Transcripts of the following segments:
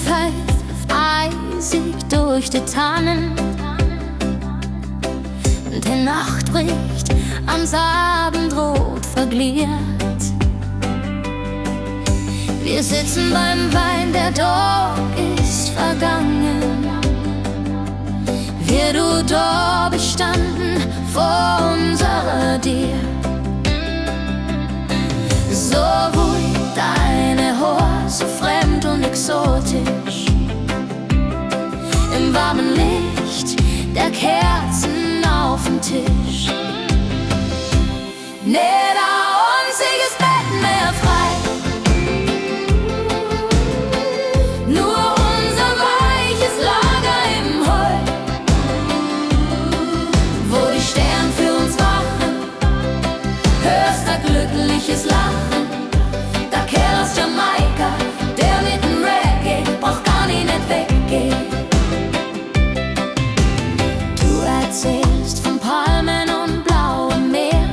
pfeift eisig durch die Tannen. Die Nacht bricht, ans Abendrot vergliert. Wir sitzen beim Wein, der Tag ist vergangen. Wir du da bestanden vor unserer Dir. So ruhig deine Haar, so fremd und exotisch. Im warmen Licht der Kerzen auf dem Tisch. Nicht ein einziges Bett mehr frei. Nur unser weiches Lager im Heu, wo die Sterne für uns wachen. Hörst ein glückliches Lachen. Der Kerl aus Jamaika, der mit dem Reggae braucht gar nicht weggehen. Du erzählst von Palmen und blauem Meer.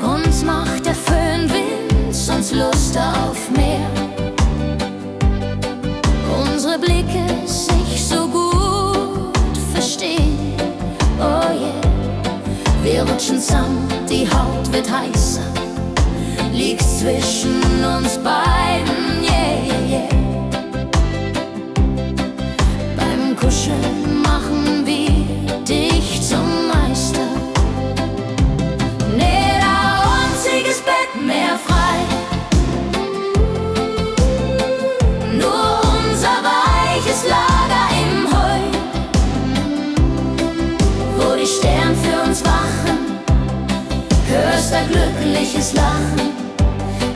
Uns macht der Föhnwind sonst Lust auf mehr. Unsere Blicke sich so gut verstehen. Oh yeah, wir rutschen zusammen, die Haut wird heißer. Liegst zwischen uns beiden, yeah, yeah. Beim Kuscheln machen wir dich zum Meister. Nicht ein einziges Bett mehr frei. Nur unser weiches Lager im Heu, wo die Sterne für uns wachen. Hörst ein glückliches Lachen.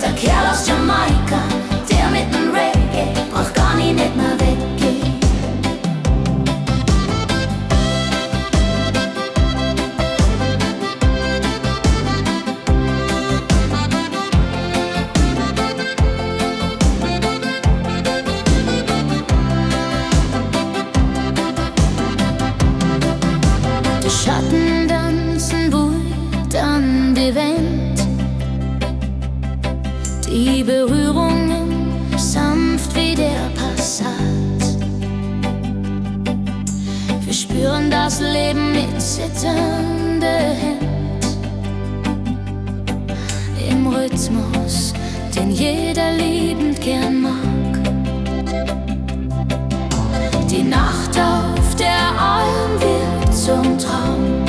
Der Kerl aus Jamaika, der mit dem Reggae braucht gar nicht mehr weggehen. Die Schatten tanzen wohl an die Wand. Die Berührungen sanft wie der Passat. Wir spüren das Leben mit zitternder Hand. Im Rhythmus, den jeder liebend gern mag. Die Nacht auf der Alm wird zum Traum.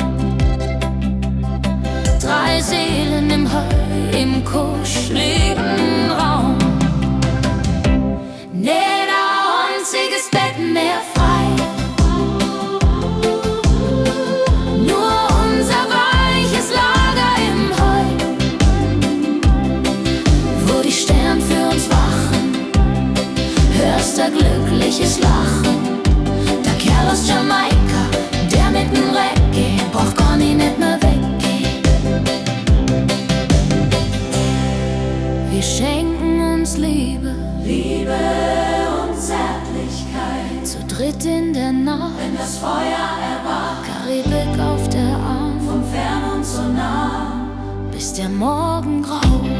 3 Seelen im Heu, im kuscheligen Raum. Nicht ein einziges Bett mehr frei. Nur unser weiches Lager im Heu, wo die Sterne für uns wachen. Hörst ein glückliches Lachen. Der Kerl aus Jamaika, der mit dem Reggae braucht gar nicht mehr weggehen. Wir schenken uns Liebe, Liebe und Zärtlichkeit, zu dritt in der Nacht. wenn das Feuer erwacht, Karibik auf der Arm, von fern und so nah. bis der Morgen graut.